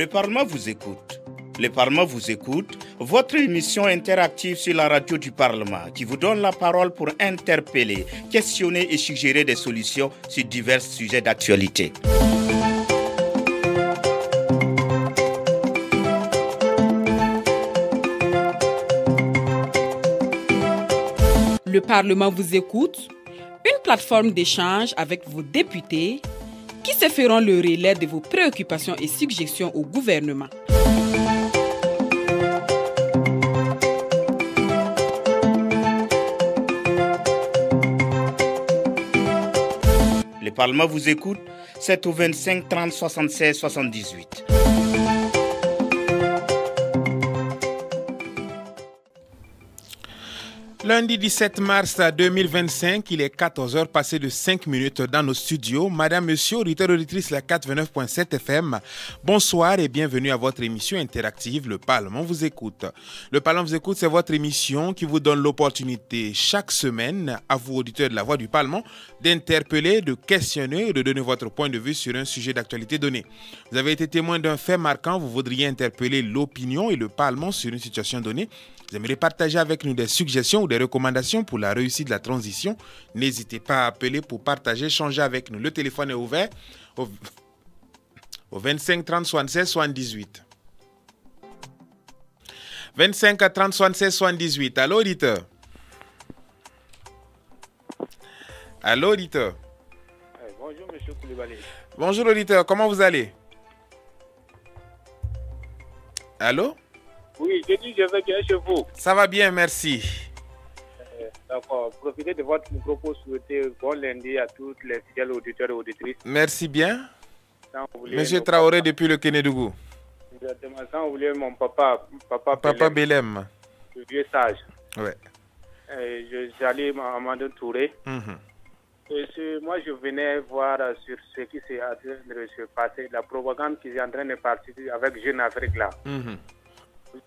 Le Parlement vous écoute. Le Parlement vous écoute, votre émission interactive sur la radio du Parlement qui vous donne la parole pour interpeller, questionner et suggérer des solutions sur divers sujets d'actualité. Le Parlement vous écoute, une plateforme d'échange avec vos députés qui se feront le relais de vos préoccupations et suggestions au gouvernement. Le Parlement vous écoute, c'est au 25 30 76 78. Lundi 17 mars 2025, il est 14h passé de 5 minutes dans nos studios. Madame, Monsieur, auditeurs et auditrices, la 429.7 FM, bonsoir et bienvenue à votre émission interactive, Le Parlement vous écoute. Le Parlement vous écoute, c'est votre émission qui vous donne l'opportunité chaque semaine, à vous, auditeurs de la Voix du Parlement, d'interpeller, de questionner et de donner votre point de vue sur un sujet d'actualité donné. Vous avez été témoin d'un fait marquant, vous voudriez interpeller l'opinion et le Parlement sur une situation donnée. Vous aimeriez partager avec nous des suggestions ou des recommandations pour la réussite de la transition. N'hésitez pas à appeler pour partager, échanger avec nous. Le téléphone est ouvert au 25 30 76 78. 25 30 76 78. Allô, auditeur? Allô, auditeur? Bonjour, monsieur Koulibaly. Bonjour, auditeur. Comment vous allez? Allô? Oui, je dis, je vais bien chez vous. Ça va bien, merci. D'accord. Profitez de votre micro pour souhaiter bon lundi à toutes les fidèles auditeurs et auditrices. Merci bien. Monsieur Nos Traoré depuis le Kénédougou. Exactement. Sans oublier mon papa Belem. le vieux sage. Ouais. J'allais à Amadou Touré. Moi, je venais voir sur ce qui s'est en train de se passer, la propagande qui est en train de partir avec Jeune Afrique là. Je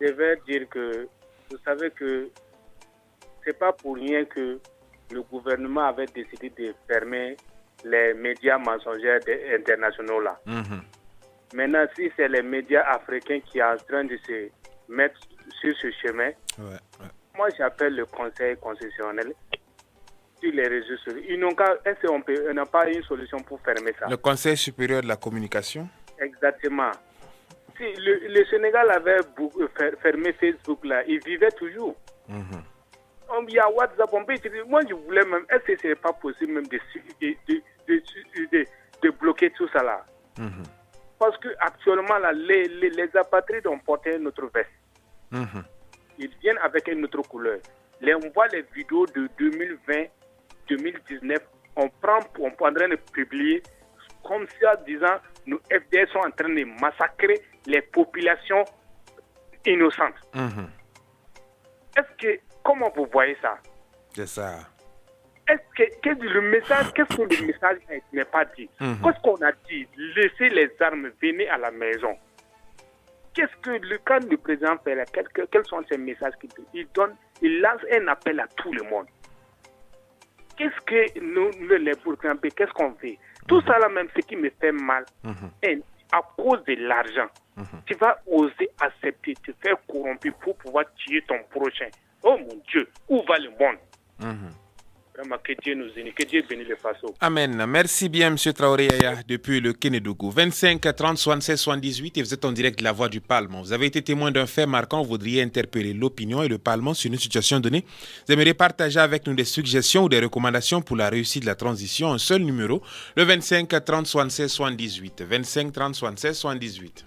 devais dire que, vous savez que c'est pas pour rien que le gouvernement avait décidé de fermer les médias mensongers internationaux là. Maintenant, si c'est les médias africains qui sont en train de se mettre sur ce chemin, moi j'appelle le Conseil constitutionnel sur les réseaux sociaux. Ils n'ont qu'à, est-ce qu'on n'a pas une solution pour fermer ça? Le Conseil supérieur de la communication. Exactement. Si le Sénégal avait fermé Facebook là, il vivait toujours. Il y a WhatsApp, on peut utiliser. Moi, je voulais même, est-ce que ce n'est pas possible même de bloquer tout ça là? Parce qu'actuellement, les apatrides ont porté notre veste. Ils viennent avec une autre couleur. On voit les vidéos de 2020, 2019, on est en train de publier comme si en disant, nos FDS sont en train de massacrer les populations innocentes. Comment vous voyez ça? C'est ça. Qu'est-ce que le message n'est pas dit? Qu'est-ce qu'on a dit? Laissez les armes, venez à la maison. Quand le président fait, quels sont ces messages qu'il donne? Il lance un appel à tout le monde. Qu'est-ce que nous, les Burkinabés, qu'est-ce qu'on fait? Tout ça là même, ce qui me fait mal, et à cause de l'argent, tu vas oser accepter, te faire corrompu pour pouvoir tuer ton prochain. Oh mon Dieu, où va le monde? Vraiment, que Dieu nous unisse, que Dieu bénisse le Faso. Amen. Merci bien, M. Traoré Yaya, depuis le Kénédougou. 25 30 76 78 et vous êtes en direct de la Voix du Parlement. Vous avez été témoin d'un fait marquant, vous voudriez interpeller l'opinion et le Parlement sur une situation donnée. Vous aimeriez partager avec nous des suggestions ou des recommandations pour la réussite de la transition. Un seul numéro, le 25 30 76 78. 25 30 76 78.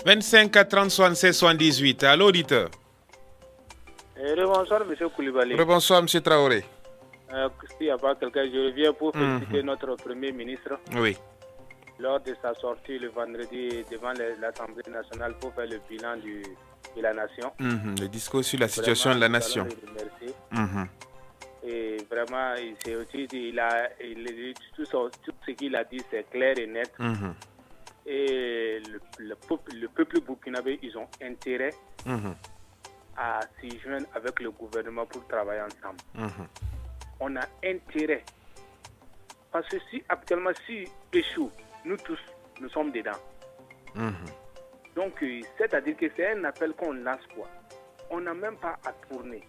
25 30 76 78. Allô, auditeur? Bonsoir, M. Koulibaly. Bonsoir, M. Traoré. S'il n'y a pas quelqu'un, je reviens pour féliciter notre Premier ministre. Oui. Lors de sa sortie le vendredi devant l'Assemblée nationale pour faire le bilan de la nation. Le discours sur la situation de la nation. Et vraiment, tout ce qu'il a dit, c'est clair et net. Et le peuple burkinabé, ils ont intérêt à s'y joindre avec le gouvernement pour travailler ensemble. On a intérêt. Parce que si actuellement, si échoue, nous tous, nous sommes dedans. Donc, c'est-à-dire que c'est un appel qu'on lance quoi. On n'a même pas à tourner.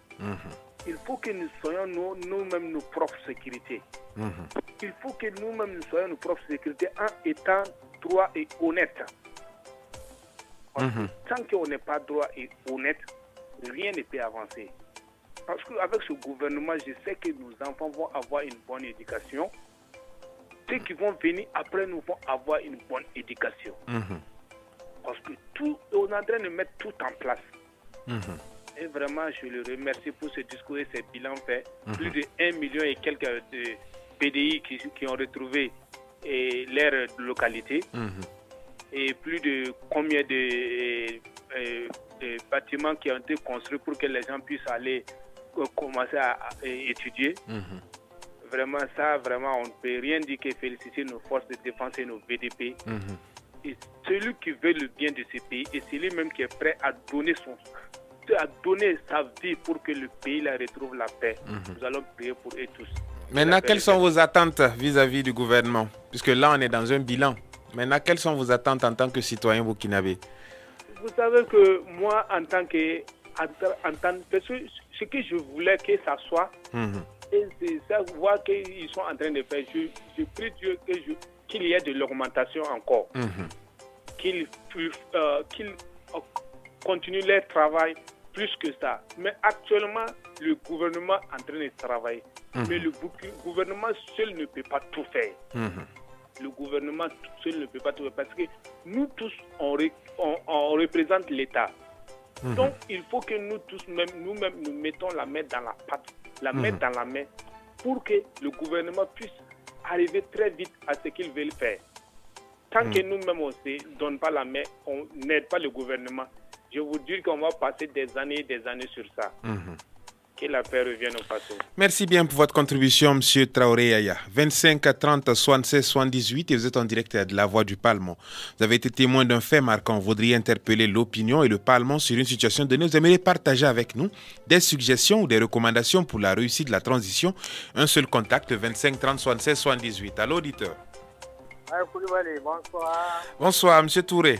Il faut que nous soyons nous-mêmes nos propres sécurités. Il faut que nous-mêmes nous soyons nos propres sécurités en étant droit et honnête. Tant qu'on n'est pas droit et honnête, rien ne peut avancer. Parce qu'avec ce gouvernement, je sais que nos enfants vont avoir une bonne éducation. Ceux qui vont venir après nous vont avoir une bonne éducation. Parce que tout, on est en train de mettre tout en place. Et vraiment, je le remercie pour ce discours et ce bilan fait. Plus de 1 million et quelques de PDI qui ont retrouvé leur localité. Et plus de combien de bâtiments qui ont été construits pour que les gens puissent aller commencer à étudier. Vraiment, ça, vraiment, on ne peut rien dire que féliciter nos forces de défense et nos VDP. Et celui qui veut le bien de ce pays et celui même qui est prêt à donner sa vie pour que le pays la retrouve la paix. Nous allons prier pour eux tous. Maintenant, quelles sont vos attentes vis-à-vis du gouvernement? Puisque là, on est dans un bilan. Maintenant, quelles sont vos attentes en tant que citoyen burkinabé? Vous savez que moi, en tant que... ce que je voulais que ça soit, et c'est ça, voir qu'ils sont en train de faire. Je prie Dieu qu'il y ait de l'augmentation encore. Qu'ils continuent leur travail plus que ça. Mais actuellement, le gouvernement est en train de travailler. Mais le gouvernement seul ne peut pas tout faire. Le gouvernement seul ne peut pas tout faire parce que nous tous, on représente l'État. Donc, il faut que nous tous, nous-mêmes, nous mettons la main dans la pâte, la main dans la main, pour que le gouvernement puisse arriver très vite à ce qu'il veut faire. Tant que nous-mêmes, on ne donne pas la main, on n'aide pas le gouvernement, je vous dis qu'on va passer des années sur ça. Que la paix revienne au passé. Merci bien pour votre contribution, M. Traoré Yaya. 25 30 76 78 et vous êtes en direct de la Voix du Parlement. Vous avez été témoin d'un fait marquant. Vous voudriez interpeller l'opinion et le Parlement sur une situation donnée. Vous aimeriez partager avec nous des suggestions ou des recommandations pour la réussite de la transition. Un seul contact, 25 30 76 78. Allô, auditeur. Bonsoir. Bonsoir, M. Touré.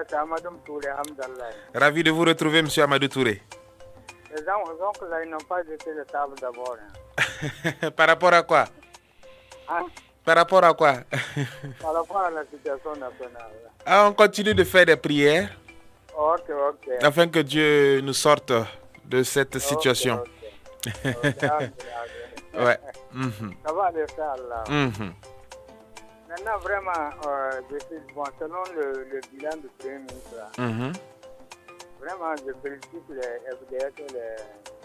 C'est Amadou Touré, Hamdallah. Ravi de vous retrouver, M. Amadou Touré. Les oncles, ils n'ont pas jeté le table d'abord. Par rapport à quoi? Par rapport à quoi? Par rapport à la situation nationale. On continue de faire des prières. Ok. Afin que Dieu nous sorte de cette situation. Ouais. Ça va aller ça, là. Maintenant, vraiment, selon le bilan du Premier ministre, vraiment, je félicite les FDS et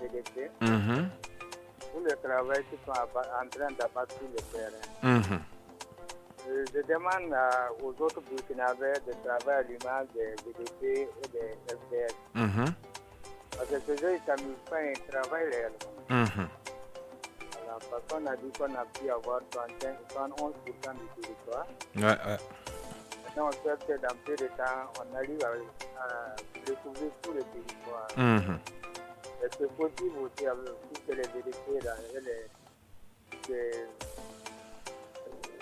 les DDP pour le travail qu'ils sont en train d'abattre sur le terrain. Je demande aux autres Burkinabés de travailler à l'image des DDP et des FDS. Parce que ces gens, ils ne s'amusent pas, ils travaillent réellement. Alors, parce qu'on a dit qu'on a pu avoir 71% du territoire. Maintenant, on sait que dans peu de temps, on arrive à découvrir tout le territoire. Et c'est possible aussi avec toutes les vérités là, et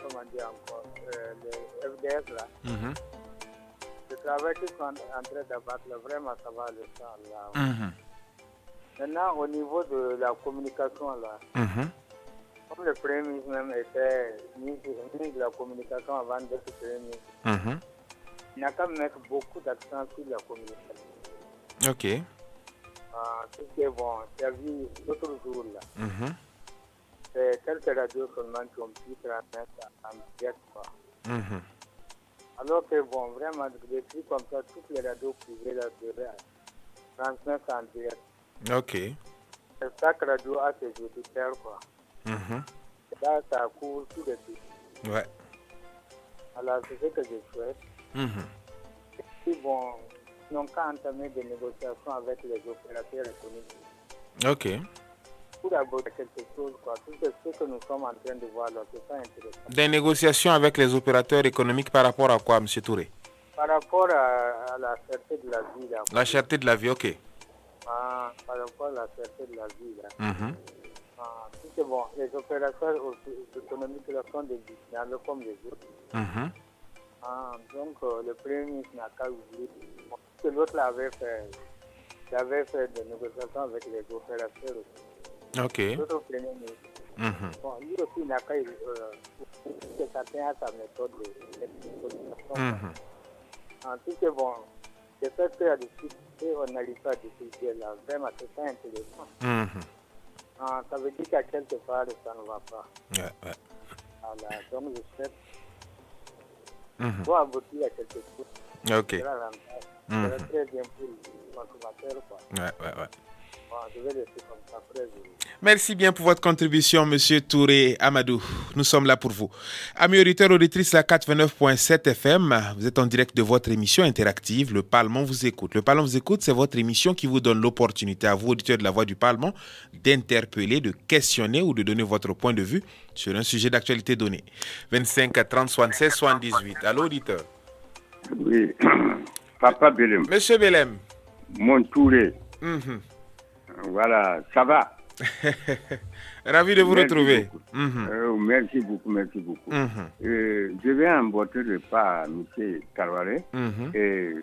comment dire encore, les FDS là. Le travail qu'ils sont en train d'abattre, vraiment, ça va le faire là. Maintenant, au niveau de la communication là, comme le Premier ministre même était ministre de la communication avant d'être Premier ministre, il n'a qu'à mettre beaucoup d'accent sur la communication. Ok. Tout ce qui est bon, servi l'autre jour là. C'est quelques radios seulement qui ont pu transmettre en direct quoi. Alors que bon, vraiment, des trucs comme ça, toutes les radios privées là devraient transmettre en direct. Ok. Chaque radio a ses auditeurs quoi. Là, ça couvre tout le pays. Ouais. Alors, c'est ce que je souhaite. Et puis, bon, ils n'ont qu'à entamer des négociations avec les opérateurs économiques. Ok. Pour aborder quelque chose, quoi. Tout ce que nous sommes en train de voir là, c'est pas intéressant. Des négociations avec les opérateurs économiques par rapport à quoi, M. Touré? Par rapport à la cherté de la vie, là. La cherté de la vie, ok. Par rapport à la cherté de la vie, là. Tout est bon. Les opérateurs économiques le font des business comme les autres. Donc, le Premier ministre n'a qu'à oublier que l'autre avait fait des négociations avec les opérateurs aussi. Ok. L'autre Premier ministre. Bon, lui aussi n'a qu'à que chacun a sa méthode de négociation. Tout est bon. J'espère qu'il y a des difficultés, on n'arrive pas à discuter là. Vraiment, c'est pas intéressant. Ça veut dire qu'à quelque part, ça ne va pas. Ouais. Voilà, donc je souhaite pour aboutir à quelque chose. Ok. C'est très bien pour le consommateur. Ouais. Bon, je vais laisser comme ça après. Merci bien pour votre contribution, Monsieur Touré Amadou. Nous sommes là pour vous. Amis auditeurs, auditrices, la 89.7 FM, vous êtes en direct de votre émission interactive, Le Parlement vous écoute. Le Parlement vous écoute, c'est votre émission qui vous donne l'opportunité à vous, auditeurs de la Voix du Parlement, d'interpeller, de questionner ou de donner votre point de vue sur un sujet d'actualité donné. 25 30 76 78. Allô, auditeur. Oui, Papa Belem. Monsieur Belem. Mon Touré. Voilà, ça va. Ravi de vous retrouver. Merci beaucoup. Je vais emboîter le pas à M. Traoré et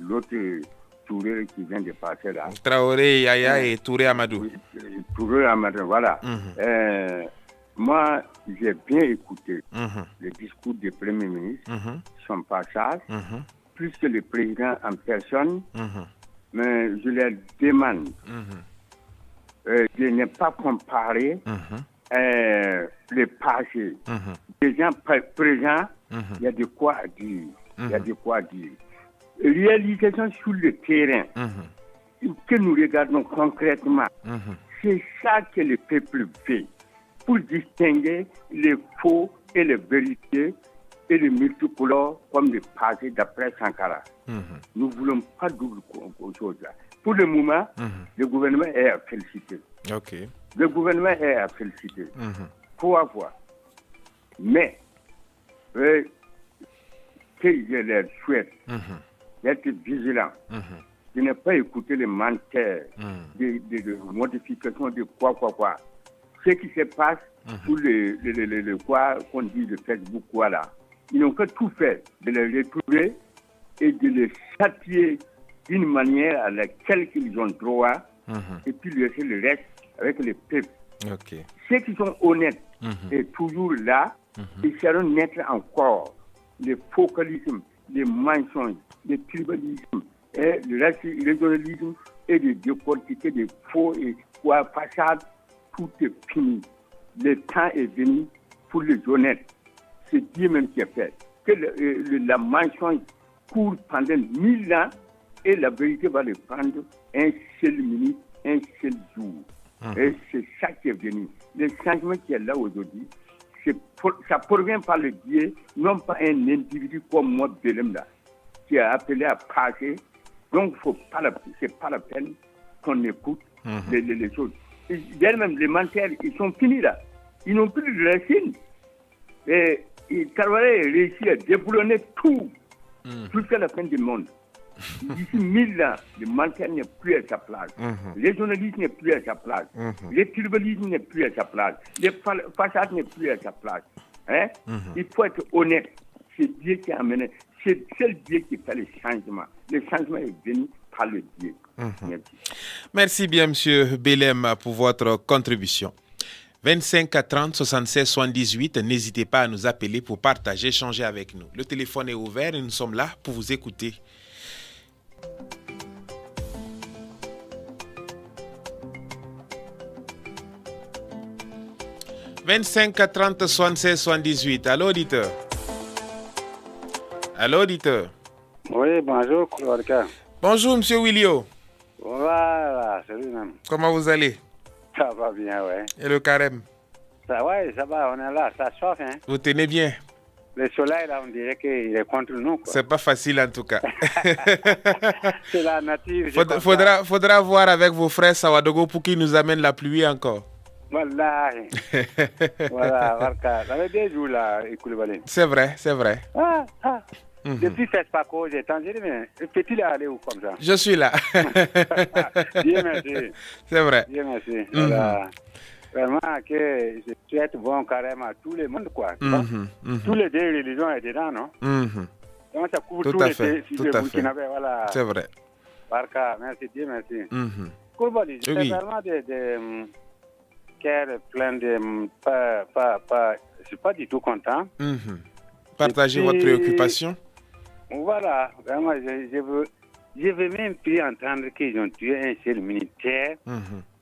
l'autre Touré qui vient de passer là. Traoré, Yaya et Touré Amadou. Touré Amadou, voilà. Moi, j'ai bien écouté le discours du Premier ministre, son passage, plus que le président en personne. Mais je leur demande de ne pas comparer le passé. Les gens présents, il y a de quoi dire. Réalisation sur le terrain, que nous regardons concrètement, c'est ça que le peuple fait pour distinguer les faux et les vérités et les multicolores comme le passé d'après Sankara. Nous ne voulons pas double chose là. Pour le moment, le gouvernement est à féliciter. Le gouvernement est à féliciter. Faut avoir. Mais, que je leur souhaite d'être vigilants, de ne pas écouter les menteurs, de modifications de quoi. Ce qui se passe sur le quoi qu'on dit de Facebook, quoi là. Ils n'ont que tout fait de les retrouver et de les châtier d'une manière à laquelle ils ont droit et puis laisser le reste avec le peuple. Ceux qui sont honnêtes et toujours là, ils seront naître encore. Le focalisme, les mensonges, le tribalisme, et le régionalisme et le décortiquer des faux et quoi façade, tout est fini. Le temps est venu pour les honnêtes. C'est Dieu même qui a fait. Que la mensonge court pendant 1000 ans et la vérité va le prendre un seul minute, un seul jour. Et c'est ça qui est venu. Le changement qui est là aujourd'hui, ça provient par le biais, non pas un individu comme moi, Belem, là, qui a appelé à passer. Donc, c'est pas la peine qu'on écoute les choses. Même les menteurs, ils sont finis là. Ils n'ont plus de racines. Et Traoré réussit à déboulonner tout jusqu'à la fin du monde. D'ici 1000 ans, le menteur n'est plus à sa place. Le journalisme n'est plus à sa place. Le tribalisme n'est plus à sa place. Le façade n'est plus à sa place. Il faut être honnête. C'est Dieu qui a amené. C'est seul Dieu qui fait le changement. Le changement est venu par le Dieu. Merci. Merci bien, M. Belem, pour votre contribution. 25 30 76 78, n'hésitez pas à nous appeler pour partager, échanger avec nous. Le téléphone est ouvert et nous sommes là pour vous écouter. « 25 30 76 78. Allô, auditeur. Allô, auditeur. Oui, bonjour, Koulouarka. Bonjour, M. Willio. Voilà, c'est lui-même. Comment vous allez? Ça va bien, ouais. Et le carême? Ça va, on est là, ça chauffe, hein. Vous tenez bien? Le soleil, là, on dirait qu'il est contre nous, quoi. C'est pas facile, en tout cas. C'est la nature. Faudra voir avec vos frères Sawadogo pour qu'ils nous amènent la pluie encore. Voilà. Voilà, Warka. Ça fait des jours, là, Koulibaly. C'est vrai, c'est vrai. Depuis Fespaco, j'ai tendu, mais peut-il aller où comme ça? Je suis là. Dieu merci. C'est vrai. Dieu merci. Voilà. Vraiment que je souhaite bon carrément à tout le monde, quoi. Tous les deux religions sont dedans, non? Donc ça couvre tous les Burkinabés, voilà. C'est vrai. Barka, merci Dieu, merci. Koulibaly, c'est vraiment de cœur plein de... je suis pas du tout content. Partagez votre préoccupation. Voilà, vraiment, je veux même plus entendre qu'ils ont tué un seul militaire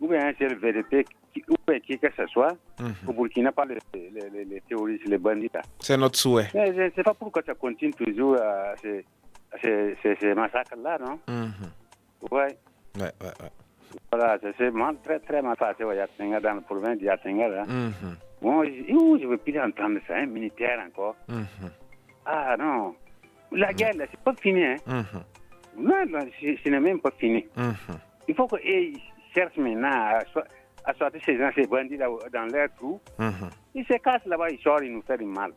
ou bien un seul VDP, ou bien qui que ce soit, au Burkina, pas les terroristes, les bandits. C'est notre souhait. Mais je ne sais pas pourquoi ça continue toujours ces massacres-là, non? Ouais. Voilà, c'est très, très mal passé au Yatenga, dans la province de Yatenga. Là. Bon, je ne veux plus entendre ça, un militaire encore. Ah non, la guerre, là, c'est pas fini. Hein. Non, ce n'est même pas fini. Il faut qu'ils cherchent maintenant à sortir ces bandits là, dans leur trou. Ils se cassent là-bas, ils sortent, ils nous font du mal.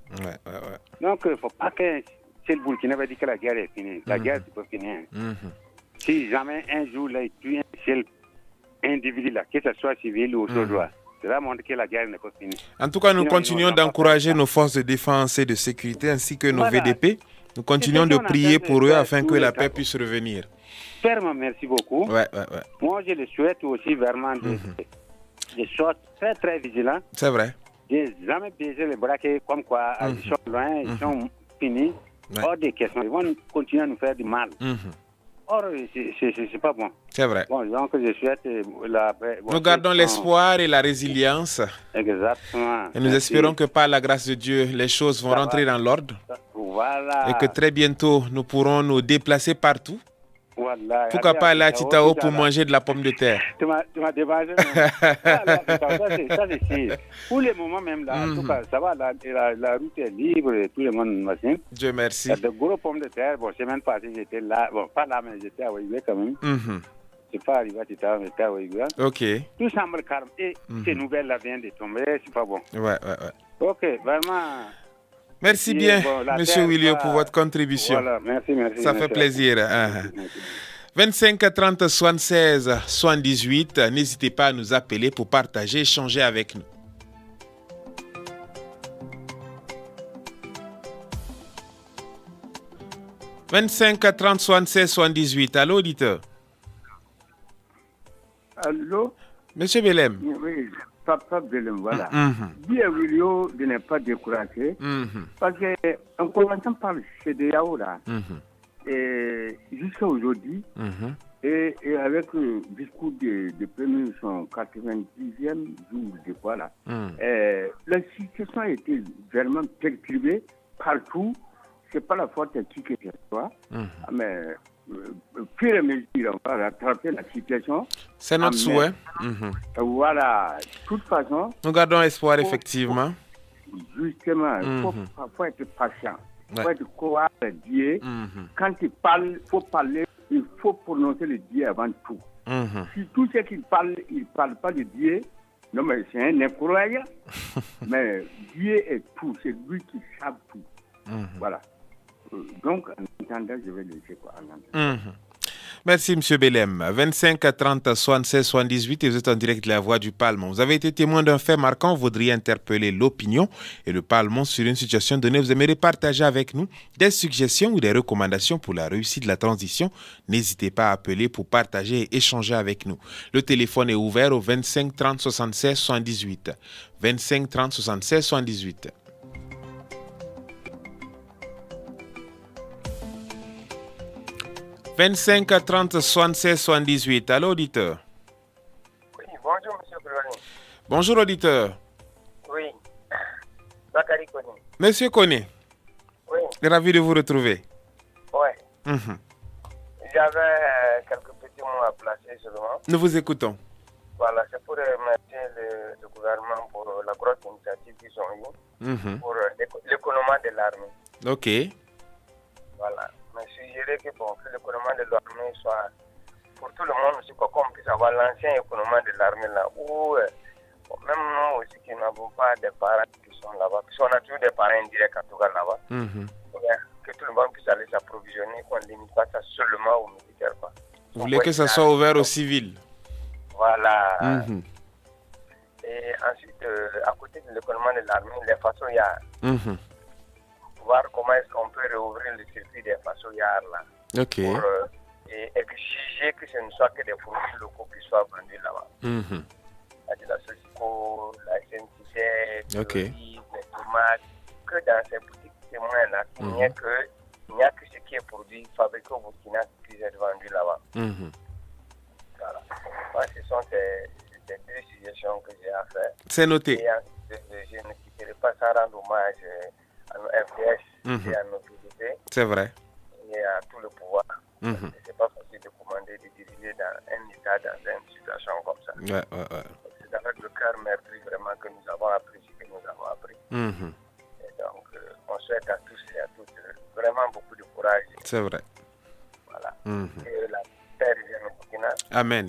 Donc, il ne faut pas que c'est le Burkina va dire que la guerre est finie. La guerre, c'est pas fini. Si jamais un jour, là, ils tuent un seul individu, là, que ce soit civil ou autre droit, cela montre que la guerre n'est pas finie. En tout cas, nous continuons d'encourager nos forces de défense et de sécurité ainsi que nos VDP. Nous continuons de prier pour eux afin que la paix puisse revenir. Ferme, merci beaucoup. Moi, je le souhaite aussi vraiment de choses très, très vigilants. C'est vrai. De jamais baiser les bras comme quoi ils sont loin, ils sont finis. Hors des questions. Ils vont continuer à nous faire du mal. Or, c'est pas bon. C'est vrai. Bon, donc je souhaite la paix. Nous gardons l'espoir et la résilience. Exactement. Et nous espérons que par la grâce de Dieu, les choses vont rentrer dans l'ordre. Voilà. Et que très bientôt, nous pourrons nous déplacer partout. Voilà. Pourquoi pas aller à Titao pour manger de la pomme de terre? Tu m'as dévasé. Ça, c'est sûr. Pour le moment même, là, en tout cas, ça va, la route est libre et tout le monde machine. Dieu merci. Il y a de gros pommes de terre. Bon, semaine passée, j'étais là. Bon, pas là, mais j'étais à Ouïgoué quand même. Je ne suis pas arrivé à Titao, mais j'étais à Ouïgoué. Ok. Tout semble calme. Et ces nouvelles-là viennent de tomber. C'est pas bon. Ok, vraiment. Merci bien, Monsieur Willio, pour votre contribution. Voilà, merci. Ça fait plaisir. 25 30 76 78, n'hésitez pas à nous appeler pour partager, échanger avec nous. « 25 30 76 78. Allô, auditeur? Allô? Monsieur Belem. Oui. Papa Belem, voilà. Dis à Willio de ne pas décourager. Parce qu'en commençant par le CEDEAO, là, jusqu'à aujourd'hui, et avec le discours de premier, son 90e jour de quoi, là, la situation a été vraiment perturbée partout. C'est pas la faute de qui que ce soit, mais au fur et à mesure, on va rattraper la situation. C'est notre souhait. Voilà. De toute façon... Nous gardons espoir, effectivement. Justement, il faut parfois être patient. Il faut être courageux. Quand il parle, il faut parler, il faut prononcer le Dieu avant tout. Si tout ce qu'il parle, il ne parle pas de Dieu, non mais c'est un incroyable. Mais Dieu est tout, c'est lui qui sait tout. Voilà. Donc, en attendant, je vais laisser quoi. Merci, M. Belem. 25 30 76 78 et vous êtes en direct de la Voix du Parlement. Vous avez été témoin d'un fait marquant. Vous voudriez interpeller l'opinion et le Parlement sur une situation donnée. Vous aimeriez partager avec nous des suggestions ou des recommandations pour la réussite de la transition. N'hésitez pas à appeler pour partager et échanger avec nous. Le téléphone est ouvert au 25 30 76 78. 25 30 76 78. « 25 30 76 78. Allô, auditeur? Oui, bonjour, monsieur Koné. Bonjour, auditeur. Oui, Bakary Koné. Monsieur Koné. Oui. Ravi de vous retrouver. Oui. J'avais quelques petits mots à placer seulement. Nous vous écoutons. Voilà, c'est pour remercier le gouvernement pour la grosse initiative qu'ils ont eue pour l'économie de l'armée. Ok. Voilà. Mais suggérer que l'économie de l'armée soit pour tout le monde aussi, qu'on puisse avoir l'ancien économie de l'armée là, où même nous aussi qui n'avons pas de parents qui sont là-bas, parce qu'on a toujours des parents indirects en tout cas là-bas, que tout le monde puisse aller s'approvisionner, qu'on ne limite pas ça seulement aux militaires. Vous voulez que ça soit ouvert aux civils? Voilà. Et Et ensuite, à côté de l'écoulement de l'armée, les façons-yards. Voir comment est-ce qu'on peut réouvrir le circuit des façons-yards là. Ok. Pour exiger que ce ne soit que des produits locaux qui soient vendus là-bas. C'est-à-dire la Sosico, la SNCC, les tomates, que dans ces boutiques témoins-là, il n'y a que ce qui est produit fabriqué au Burkina qui puisse être vendu là-bas. Voilà. Moi, ce sont ces deux suggestions que j'ai à faire. C'est noté. Et je ne quitterai pas sans rendre hommage à nos FDS et à nos PDP. C'est vrai. Et à tout le pouvoir. C'est pas facile de commander, de diriger dans un état, dans une situation comme ça. C'est avec le cœur meurtri vraiment que nous avons appris ce que nous avons appris. Et donc, on souhaite à tous et à toutes vraiment beaucoup de courage. C'est vrai. Voilà. Que la paix revienne au Burkina. Amen.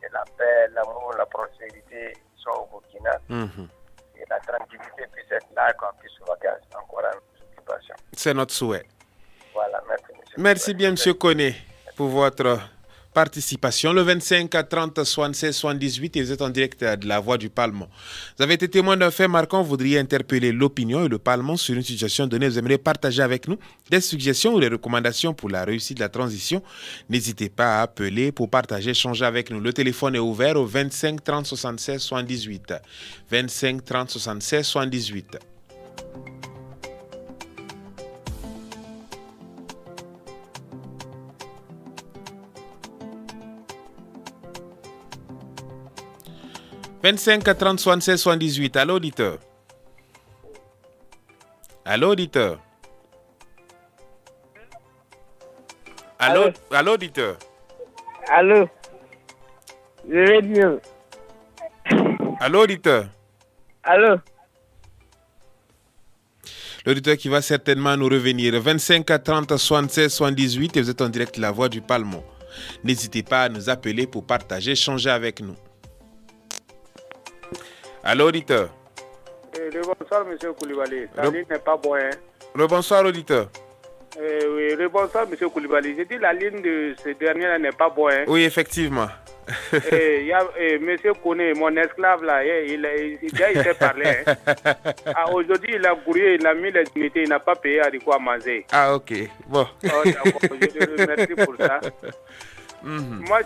Que la paix, l'amour, la prospérité soient au Burkina. Et la tranquillité puisse être là, qu'on puisse se vaquer encore à nos occupations. C'est notre souhait. Voilà, merci, monsieur. Merci bien, monsieur Koné, pour votre participation. Le 25 à 30 76 78 et vous êtes en direct de la Voix du Parlement. Vous avez été témoin d'un fait marquant. Vous voudriez interpeller l'opinion et le Parlement sur une situation donnée. Vous aimeriez partager avec nous des suggestions ou des recommandations pour la réussite de la transition. N'hésitez pas à appeler pour partager, échanger avec nous. Le téléphone est ouvert au 25 30 76 78. 25 30 76 78. « 25 à 30 76 78. Allô, auditeur. Allô, auditeur. Allô, allô, auditeur. Allô. Je vais bien. Allô, auditeur. Allô. L'auditeur qui va certainement nous revenir. 25 à 30 76 78 et vous êtes en direct de la Voix du Parlement. N'hésitez pas à nous appeler pour partager, échanger avec nous. Allô, auditeur. Bonsoir, M. Koulibaly. La ligne n'est pas bonne. Rebonsoir, auditeur. Oui, bonsoir, M. Koulibaly. J'ai dit la ligne de ce dernier n'est pas bonne. Oui, effectivement. Il y a M. Koné, mon esclave, là, il sait parler. Aujourd'hui, il a couru, il a mis les unités, il n'a pas payé à quoi manger. Ah, ok. Bon. Oh, d'accord, je te remercie pour ça. Moi,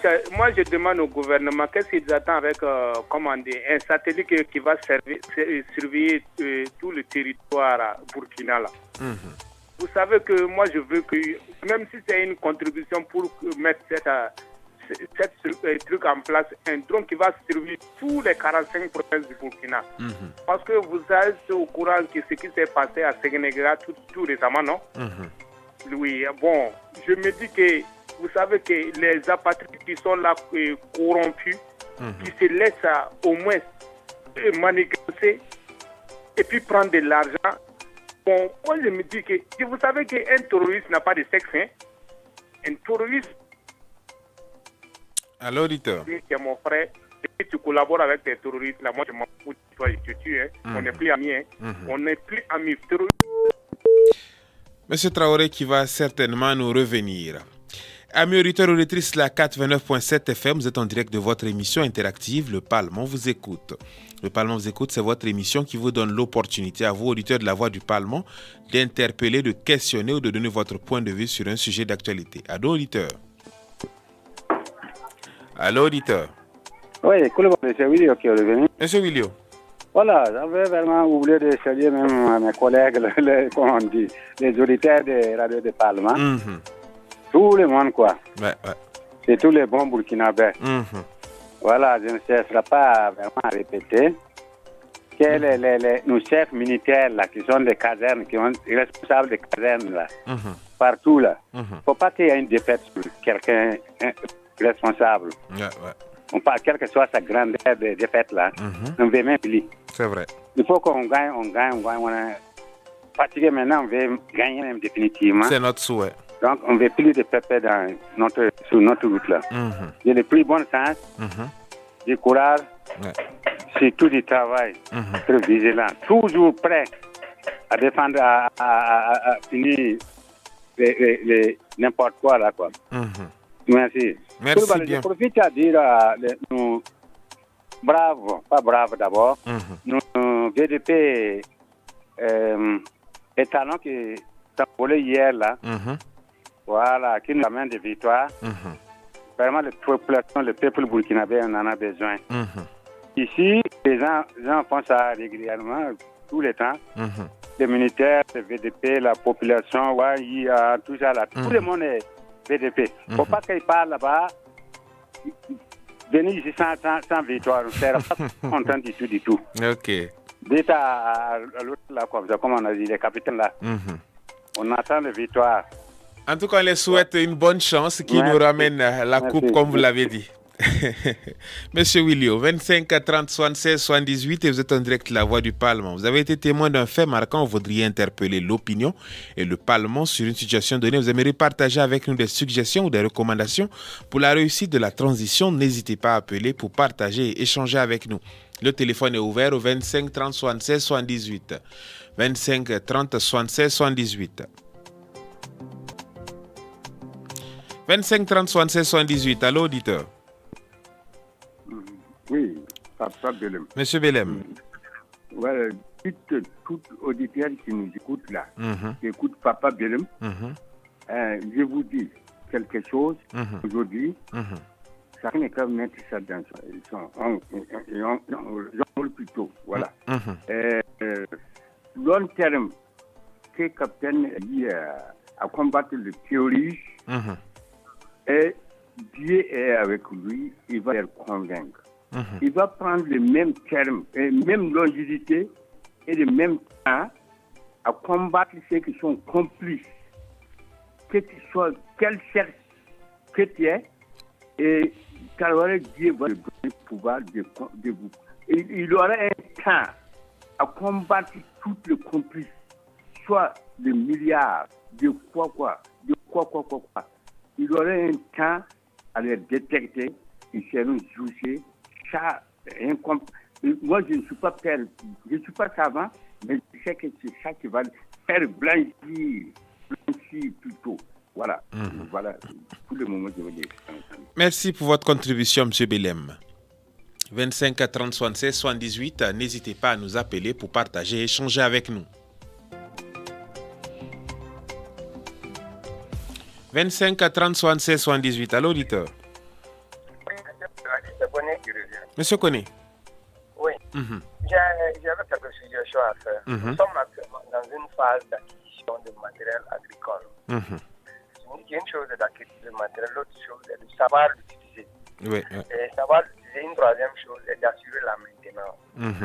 je demande au gouvernement qu'est-ce qu'ils attendent avec un satellite qui va surveiller tout le territoire Burkina. Là. Vous savez que moi, je veux que, même si c'est une contribution pour mettre cette truc en place, un drone qui va surveiller tous les 45 provinces du Burkina. Parce que vous êtes au courant de ce qui s'est passé à Sénégal tout récemment, non? Oui, bon, je me dis que vous savez que les apatrides qui sont là corrompus, qui se laissent au moins manigancer et puis prendre de l'argent. Bon, moi je me dis que vous savez qu'un terroriste n'a pas de sexe. Hein? Un terroriste. Allô, auditeur. C'est mon frère. Et tu collabores avec des terroristes. Là, moi je m'en fous. Toi, je te tue. Hein? On n'est plus amis. Hein? On n'est plus amis. Monsieur Traoré qui va certainement nous revenir. Amis auditeurs et auditrices, la 429.7 FM, vous êtes en direct de votre émission interactive, Le Parlement vous écoute. Le Parlement vous écoute, c'est votre émission qui vous donne l'opportunité à vous, auditeurs de la Voix du Parlement, d'interpeller, de questionner ou de donner votre point de vue sur un sujet d'actualité. Allô, auditeur. Allô, auditeur. Oui, c'est Willio qui est revenu. Monsieur Willio. Voilà, j'avais vraiment oublié de saluer même mes collègues, comment on dit, les auditeurs des radios du Parlement. Tout le monde, quoi. C'est tous les bons Burkinabés. Voilà, je ne cesserai pas vraiment à répéter que nos chefs militaires, là, qui sont des casernes, qui sont responsables des casernes, là, partout, là, il ne faut pas qu'il y ait une défaite sur quelqu'un responsable. On parle, quelle que soit sa grandeur de défaite, là, on veut même plus. C'est vrai. Il faut qu'on gagne, on est fatigué maintenant, on veut gagner même définitivement. C'est notre souhait. Donc, on ne veut plus de pépé sur notre route là. J'ai le plus bon sens, du courage, surtout du travail, très vigilant, toujours prêt à défendre, à finir n'importe quoi là, quoi. Merci. Merci bien. Je profite à dire à bravo, pas bravo d'abord. Nous, VDP, étalon qui s'est volé hier là, voilà, qui nous amène des victoires. Vraiment, le peuple burkinabé en a besoin. Ici, les gens font ça régulièrement, tout le temps. Les militaires, les VDP, la population, ouais, il y a tout ça là. Tout le monde est VDP. Il ne faut pas qu'ils parlent là-bas. Venez ici sans victoire. On ne sera pas content du tout. Ok. Dites à l'autre là, comme on a dit, les capitaines là. On attend la victoire. En tout cas, on les souhaite une bonne chance qui nous ramène la coupe, comme vous l'avez dit. Monsieur Willio, 25 30 76 78 et vous êtes en direct La Voix du Parlement. Vous avez été témoin d'un fait marquant. Vous voudriez interpeller l'opinion et le Parlement sur une situation donnée. Vous aimeriez partager avec nous des suggestions ou des recommandations pour la réussite de la transition. N'hésitez pas à appeler pour partager et échanger avec nous. Le téléphone est ouvert au 25 30 76 78. 25 30 76 78. 25 30 76 78. Allô, auditeur. Oui, Papa Belem. Monsieur Belem. Voilà, tout auditeur qui nous écoute là, qui écoute Papa Belem, je vous dis quelque chose aujourd'hui, ça n'est qu'à mettre ça dans son on plutôt, voilà. Long terme, que capitaine dit à combattre le terrorisme, et Dieu est avec lui, il va les convaincre. Il va prendre les mêmes termes, et même longévité et le même temps à combattre ceux qui sont complices. Que tu sois, quel cherche que tu es, et Dieu va te donner le pouvoir de vous. Il aura un temps à combattre toutes les complices, soit des milliards, de quoi. Il aura un temps à les détecter, ils seront jugés. Moi, je ne suis pas père, je ne suis pas savant, mais je sais que c'est ça qui va faire blanchir plutôt. Voilà, voilà, pour le moment, je veux dire. Merci pour votre contribution, M. Belem. 25 30 76 78, n'hésitez pas à nous appeler pour partager et échanger avec nous. 25 30 76 78, allô, auditeur. Monsieur Koné. Oui. J'avais quelques suggestions à faire. Nous sommes actuellement dans une phase d'acquisition de matériel agricole. Il y a une chose d'acquisition de matériel, l'autre chose est de savoir l'utiliser. Et savoir l'utiliser, une troisième chose est d'assurer la maintenance.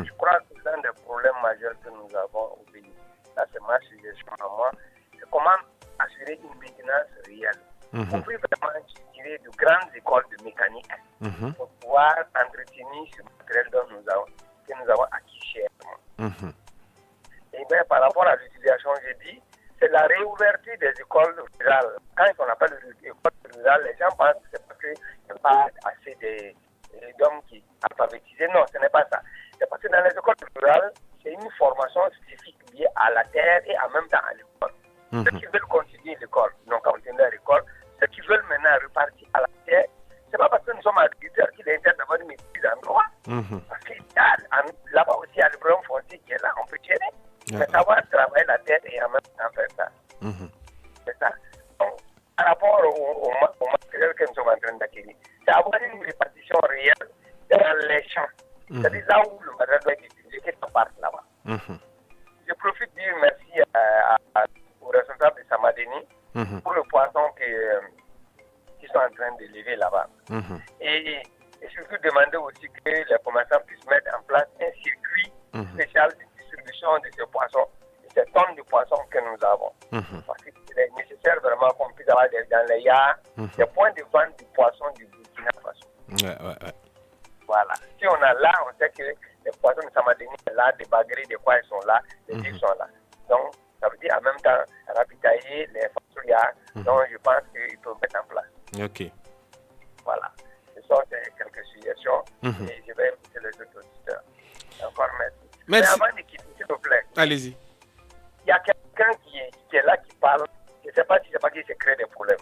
Je crois que l'un des problèmes majeurs que nous avons au pays, ça c'est ma suggestion à moi, c'est comment assurer une maintenance réelle. Vous pouvez vraiment tirer de grandes écoles de mécanique pour pouvoir entretenir ce matériel que nous avons acquis chèrement. Et bien, par rapport à l'utilisation, j'ai dit, c'est la réouverture des écoles rurales. Quand on appelle écoles rurales, les gens pensent que c'est parce qu'il n'y a pas assez d'hommes qui alphabétisés. Non, ce n'est pas ça. C'est parce que dans les écoles rurales, c'est une formation spécifique liée à la terre et en même temps à l'école. Ceux qui veulent continuer l'école, donc continuer l'école, ceux qui veulent maintenant repartir à la terre, c'est pas parce que nous sommes agriculteurs qu'il est intéressant d'avoir une maîtrise en droit. Parce que là-bas aussi, il y a le problème foncier qui est là, on peut gérer. Mais savoir travailler la terre et en même temps faire ça. C'est ça. Donc, par rapport au matériel que nous sommes en train d'acquérir, c'est avoir une répartition réelle dans les champs. C'est-à-dire là où le matériel doit être utilisé, que ça parte là-bas. Je profite de dire merci aux responsables de Samadeni pour le poisson qu'ils sont en train de lever là-bas. Et surtout demander aussi que les commerçants puissent mettre en place un circuit spécial de distribution de ces poissons, de ces tonnes de poissons que nous avons. Parce qu'il est nécessaire vraiment qu'on puisse avoir dans les yards des points de vente du poisson du Burkina Faso. Voilà. Si on a là, on sait que les poissons de Samadeni sont là, des bagueries, des quoi ils sont là, les livres sont là. Donc, ça veut dire en même temps ravitailler les fasuliards. Donc, je pense qu'il faut mettre en place. Ok. Voilà. Ce sont quelques suggestions et je vais inviter les autres auditeurs. Encore merci. Merci. Mais avant de quitter, s'il vous plaît. Allez-y. Il y a quelqu'un qui est là, qui parle, qui ne sais pas si c'est pas qu'il s'est créé des problèmes.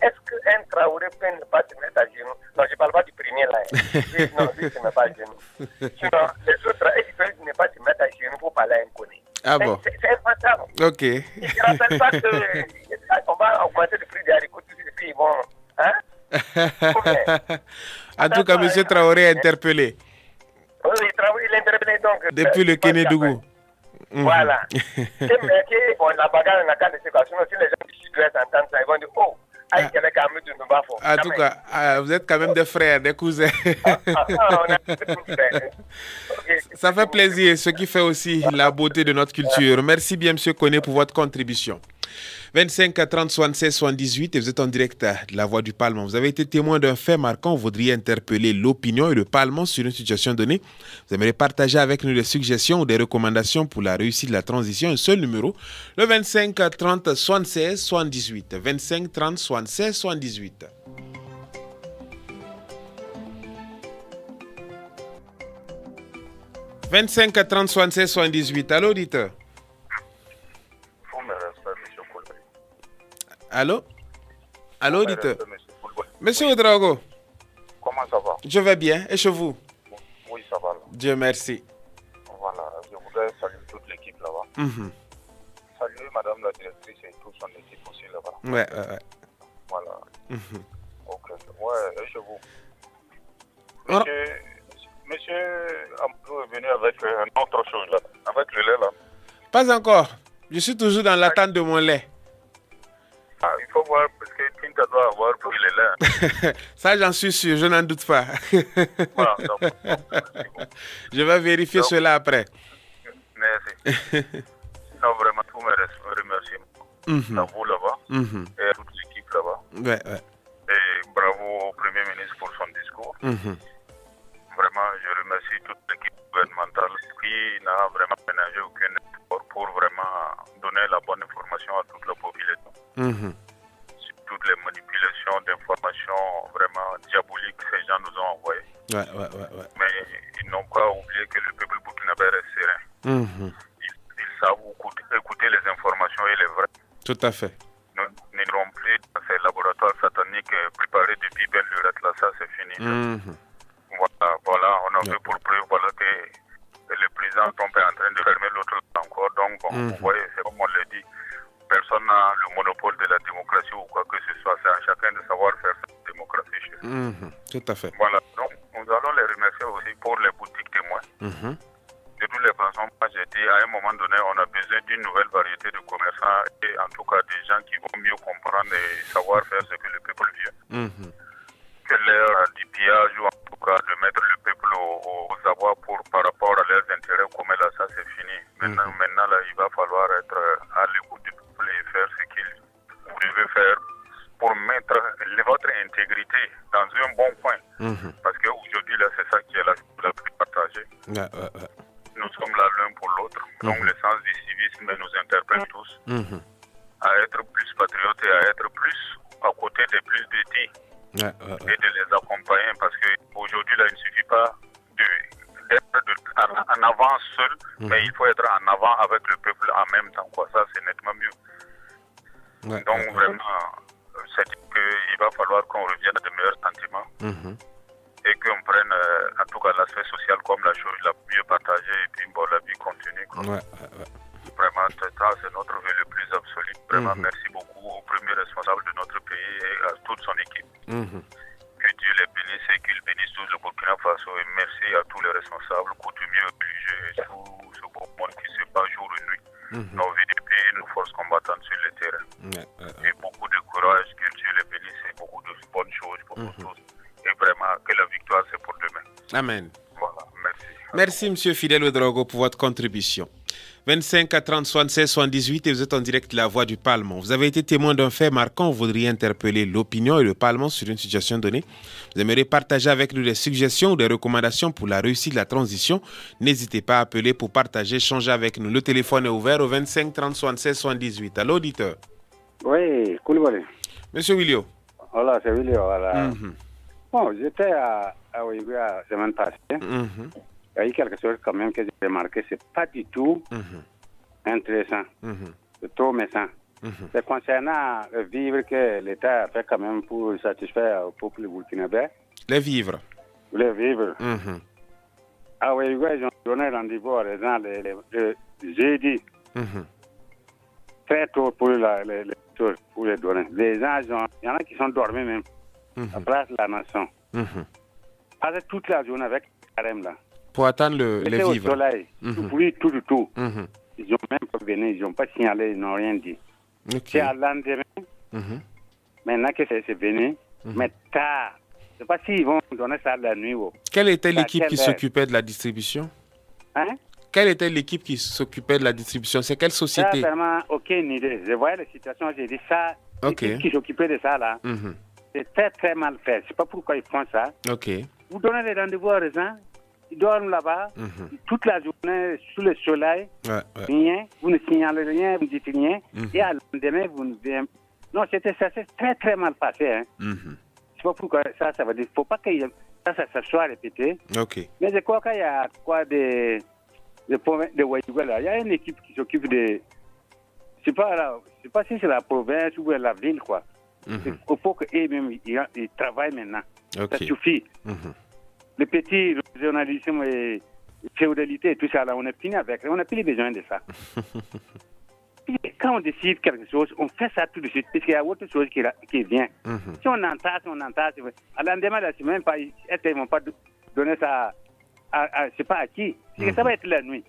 Est-ce qu'un Traoré peut ne pas se mettre à genoux? Non, je ne parle pas du premier là. Non, lui, il ne se met pas à genoux. Sinon, les autres, est-ce qu'ils peuvent ne pas se mettre à genoux pour parler à un connu? Ah bon? C'est infantile. Ok. Ils ne rappellent pas qu'on va augmenter le prix des haricots tout de suite et puis ils vont... Hein? En tout cas, M. Traoré est interpellé. Oui, il est interpellé donc. Depuis le Kénédougou. Voilà. Bon, la bagarre n'a qu'à de séquence. Si les gens du sud-ouest entendent ça, ils vont dire, oh, aïe, il y avait quand même du Nubafo. En tout cas, vous êtes quand même des frères, des cousins. Ça fait plaisir, ce qui fait aussi la beauté de notre culture. Merci bien, M. Koné, pour votre contribution. 25 30 76 78 et vous êtes en direct de la Voix du Parlement. Vous avez été témoin d'un fait marquant. Vous voudriez interpeller l'opinion et le Parlement sur une situation donnée. Vous aimeriez partager avec nous des suggestions ou des recommandations pour la réussite de la transition. Un seul numéro, le 25 30 76 78. 25 30 76 78. « 25 30 76 78. Allô, auditeur? Allô? Allô, auditeur? Monsieur Ouedraogo. Comment ça va? Je vais bien. Et chez vous? Oui, ça va. Là. Dieu merci. Voilà, je voudrais saluer toute l'équipe là-bas. Saluer madame la directrice et toute son équipe aussi là-bas. Ouais. Voilà. Ok. Ouais, et chez vous? Monsieur Amadou est venu avec un autre chose là, avec le lait là. Pas encore. Je suis toujours dans l'attente de mon lait. Ah, il faut voir parce que Tinta doit avoir pris le lait. Ça, j'en suis sûr, je n'en doute pas. Voilà, donc, je vais vérifier cela après. Merci. Non, vraiment, tous mes remerciements à vous là-bas et à toute l'équipe là-bas. Ouais. Et bravo au Premier ministre pour son discours. Vraiment, je remercie toute l'équipe gouvernementale qui n'a vraiment ménagé aucun effort pour vraiment donner la bonne information à toute la population. Sur toutes les manipulations d'informations vraiment diaboliques que ces gens nous ont envoyées. Ouais. Mais ils n'ont pas oublié que le peuple burkinabé reste serein. Ils savent écouter les informations et les vraies. Tout à fait. Nous n'irons plus dans ces laboratoires sataniques préparés depuis belle lurette là, ça c'est fini. Voilà, on a vu pour preuve que le président Trump est en train de fermer l'autre encore. Donc, vous voyez, c'est comme on le dit, personne n'a le monopole de la démocratie ou quoi que ce soit. C'est à chacun de savoir faire sa démocratie chez eux. Tout à fait. Voilà, donc nous allons les remercier aussi pour les boutiques témoins. De toutes les façons, moi j'ai dit, à un moment donné, on a besoin d'une nouvelle variété de commerçants et en tout cas des gens qui vont mieux comprendre et savoir faire ce que le peuple veut. Que l'ère du pillage ou en tout cas de mettre le peuple aux abois par rapport à leurs intérêts communs, là, ça c'est fini. Maintenant là, il va falloir être à l'écoute du peuple et faire ce qu'il devait faire pour mettre votre intégrité dans un bon point. Parce qu'aujourd'hui, là, c'est ça qui est la plus partagée. Nous sommes là l'un pour l'autre. Donc le sens du civisme nous interpelle tous à être plus patriotes et à être plus à côté des plus petits. Et de les accompagner parce qu'aujourd'hui, là, il ne suffit pas d'être en avant seul, mais il faut être en avant avec le peuple en même temps. Ça, c'est nettement mieux. Donc, vraiment, c'est qu'il va falloir qu'on revienne à de meilleurs sentiments et qu'on prenne, en tout cas, l'aspect social comme la chose la mieux partagée et puis, la vie continue. Vraiment, ça, c'est notre vœu le plus absolu. Vraiment, merci beaucoup au premier responsable de notre pays et à toute son équipe. Que Dieu les bénisse et qu'il bénisse tout le Burkina Faso. Et merci à tous les responsables, coutumiers, obligés, tout ce beau monde qui se bat jour et nuit. Nos VDP et nos forces combattantes sur le terrain. Et beaucoup de courage, que Dieu les bénisse et beaucoup de bonnes choses pour nous tous. Et vraiment, que la victoire, c'est pour demain. Amen. Voilà, merci. Merci, M. Fidel Ouedraogo, pour votre contribution. 25 30 76 78 et vous êtes en direct de la Voix du Parlement. Vous avez été témoin d'un fait marquant. Vous voudriez interpeller l'opinion et le Parlement sur une situation donnée. Vous aimeriez partager avec nous des suggestions ou des recommandations pour la réussite de la transition. N'hésitez pas à appeler pour partager, changer avec nous. Le téléphone est ouvert au 25 30 76 78. Allô, auditeur? Oui, Koulibaly. Monsieur Willio. Voilà, c'est Willio. Voilà. Bon, j'étais à Ouigoua la semaine passée. Il y a eu quelque chose quand même que j'ai remarqué, c'est pas du tout intéressant, c'est trop méchant. C'est concernant le vivre que l'État a fait quand même pour satisfaire au peuple burkinabé. Les vivres. Les vivres. Ah oui, ils ont donné rendez-vous aux gens le jeudi. Très tôt pour les donner. Les gens, il y en a qui sont dormis même. À place de la nation. Passer toute la journée avec carême là. Pour attendre les vivres. Au soleil, tout. Ils n'ont même pas venu, ils n'ont pas signalé, ils n'ont rien dit. C'est à l'endemain, maintenant que c'est venu, mais tard. Je ne sais pas s'ils vont donner ça la nuit. Quelle était l'équipe qui s'occupait de la distribution? Quelle était l'équipe qui s'occupait de la distribution? C'est quelle société? Ça, vraiment, aucune idée. Je voyais la situation, j'ai dit ça, l'équipe qui s'occupait de ça là, c'est très très mal fait. Je ne sais pas pourquoi ils font ça. Vous donnez les rendez-vous aux gens, ils dorment là-bas, toute la journée sous le soleil, rien, vous ne signalez rien, vous ne dites rien, et à lendemain, vous ne venez. Non, ça c'est très très mal passé. Je ne sais pas pourquoi ça veut dire. Il ne faut pas que ça soit répété. Mais je crois qu'il y a quoi de Ouagadougou là. Il y a une équipe qui s'occupe de. Je ne sais pas si c'est la province ou la ville, quoi. Il faut qu'eux-mêmes ils travaillent maintenant. Ça suffit. Le petit journalisme et féodalité, tout ça, là, on a fini avec. On n'a plus besoin de ça. Quand on décide quelque chose, on fait ça tout de suite, parce qu'il y a autre chose qui vient. Si on entasse, à l'endemain, là, c'est même pas, ils ne vont pas donner ça je sais pas à qui. Ça va être la nuit.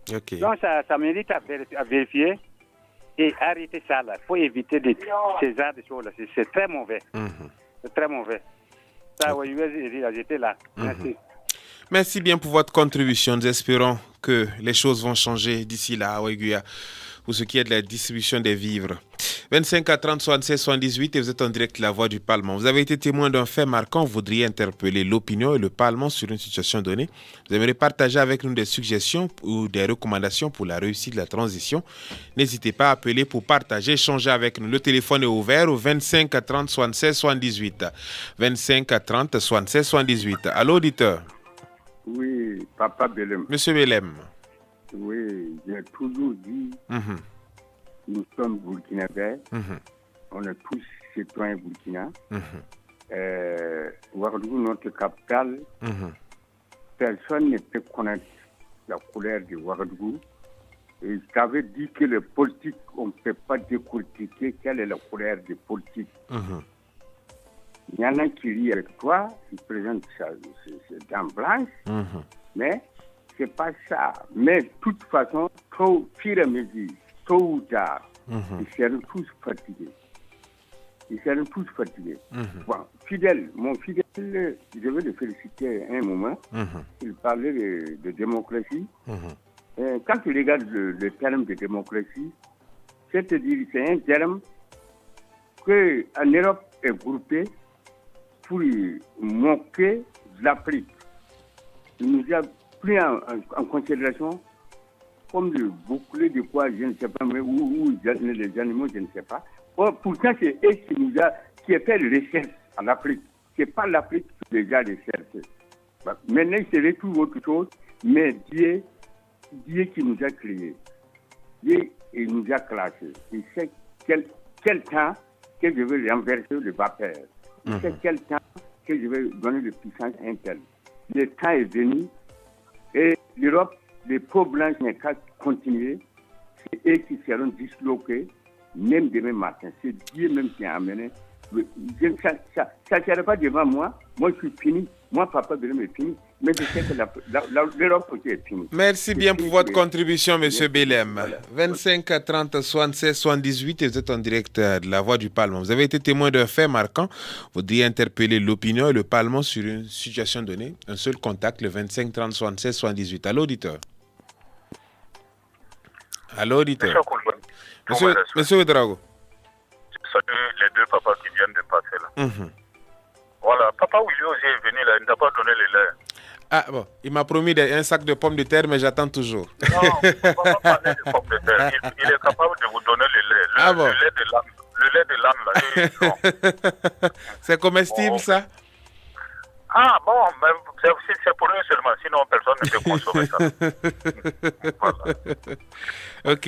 Donc, ça mérite à vérifier et arrêter ça, là. Il faut éviter ces genres de choses, là. C'est très mauvais. C'est très mauvais. Ça, oui, j'étais là. Merci. Merci bien pour votre contribution. Nous espérons que les choses vont changer d'ici là à Ouagadougou pour ce qui est de la distribution des vivres. 25 à 30, 76, 78 et vous êtes en direct La Voix du Parlement. Vous avez été témoin d'un fait marquant. Vous voudriez interpeller l'opinion et le Parlement sur une situation donnée. Vous aimeriez partager avec nous des suggestions ou des recommandations pour la réussite de la transition. N'hésitez pas à appeler pour partager, échanger avec nous. Le téléphone est ouvert au 25 à 30, 76, 78. 25 à 30, 76, 78. Allô, auditeur? Oui, Papa Belem. Monsieur Belem. Oui, j'ai toujours dit, nous sommes burkinabés, on est tous citoyens burkina. Ouagadougou, notre capitale, personne ne peut connaître la couleur de Ouagadougou. Et ça veut dire que les politiques, on ne peut pas décortiquer quelle est la couleur des politiques. Il y en a qui rient avec toi, ils présentent ça, c'est dents blanches, mais c'est pas ça. Mais de toute façon, au fur et à mesure, tôt ou tard, ils seront tous fatigués. Bon, Fidèle, mon Fidèle, je veux le féliciter un moment. Il parlait de démocratie. Quand tu regardes le terme de démocratie, c'est-à-dire c'est un terme qu'en Europe est groupé pour moquer l'Afrique. Il nous a pris en considération comme le bouclier de quoi, je ne sais pas, mais où les animaux, je ne sais pas. Pourtant, c'est eux qui a fait les recherches en Afrique. Ce n'est pas l'Afrique qui les a recherchés. Maintenant, il se retrouve autre chose, mais Dieu qui nous a créés. Dieu, il nous a classés. Il sait quel temps que je vais renverser le vapeur. Il sait quel temps que je vais donner de puissance à un tel. Le temps est venu et l'Europe, les peaux blanches n'ont qu'à continuer. C'est eux qui seront disloqués, même demain matin. C'est Dieu même qui a amené. Ça ne sert pas devant moi. Moi, je suis fini. Moi, Papa Belem est fini. Mais je sais que l'Europe aussi est finie. Merci bien pour votre contribution, M. Belem. 25 à 30, 76, 78, et vous êtes en direct de La Voix du Parlement. Vous avez été témoin d'un fait marquant. Vous devriez interpeller l'opinion et le Parlement sur une situation donnée. Un seul contact, le 25 30, 76, 78. Allô, auditeur. Allô, auditeur. Monsieur Ouedraogo. Je salue les deux papas qui viennent de passer là. Voilà, Papa Willy aussi est venu là, il ne t'a pas donné le lait. Ah bon, il m'a promis un sac de pommes de terre, mais j'attends toujours. Non, il ne va pas parler de pommes de terre. Il est capable de vous donner le lait. Bon. Le lait de l'âne là. C'est comestible ça? Ah bon, mais c'est pour eux seulement, sinon personne ne peut consommer ça. Voilà. Ok.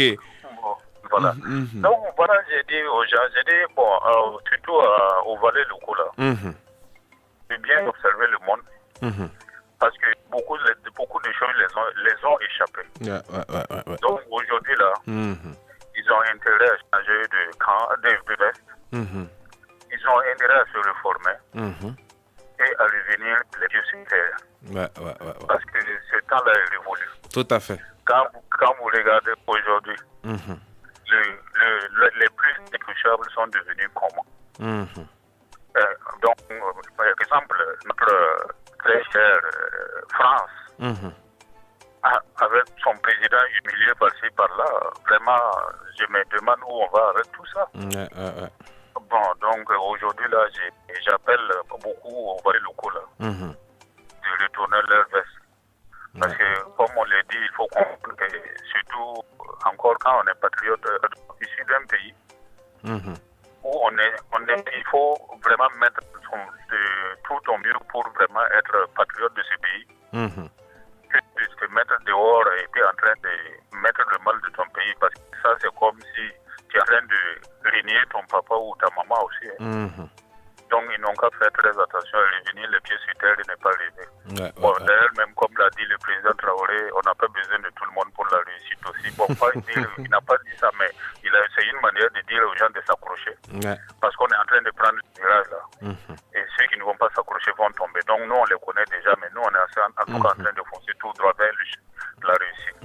Bon. Voilà. Donc, voilà, j'ai dit aux gens, bon, surtout aux valets locaux, là, de bien observer le monde, parce que beaucoup de choses les ont échappé. Donc, aujourd'hui, là, ils ont intérêt à changer de camp, de veste. Ils ont intérêt à se réformer et à revenir les pieds sur terre. Parce que ce temps-là est révolu. Tout à fait. Quand vous regardez aujourd'hui, les plus intouchables sont devenus communs. Donc, par exemple, notre très chère France, avec son président humilié par-ci par-là, vraiment, je me demande où on va avec tout ça. Bon, donc aujourd'hui, là, j'appelle beaucoup aux valets locaux là, de retourner leur veste. Parce que, comme on l'a dit, il faut comprendre que, surtout, encore quand on est patriote issu d'un pays, où il faut vraiment mettre tout ton mieux pour vraiment être patriote de ce pays. Que de se mettre dehors et puis en train de mettre le mal de ton pays. Parce que ça, c'est comme si tu es en train de régner ton papa ou ta maman aussi. Donc, ils n'ont qu'à faire très attention à revenir les pieds sur terre et ne pas rêver. D'ailleurs, même comme l'a dit le président Traoré, on n'a pas besoin de tout le monde pour la réussite aussi. Bon, il n'a pas dit ça, mais c'est une manière de dire aux gens de s'accrocher. Parce qu'on est en train de prendre le virage là. Et ceux qui ne vont pas s'accrocher vont tomber. Donc, nous, on les connaît déjà, mais nous, on est en tout cas en train de foncer tout droit vers la réussite.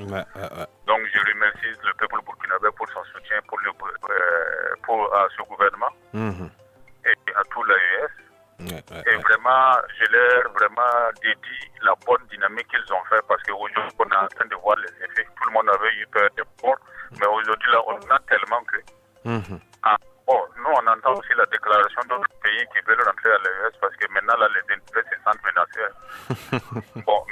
Donc, je remercie le peuple burkinabé pour son soutien à ce gouvernement. Et à tout l'AES. Et vraiment, je leur vraiment dédie la bonne dynamique qu'ils ont fait parce qu'aujourd'hui, on est en train de voir les effets. Tout le monde avait eu peur des morts, mais aujourd'hui, là, on a tellement que. Nous, on entend aussi la déclaration d'autres pays qui veulent rentrer à l'AES parce que maintenant, là, les intérêts se sentent menacés.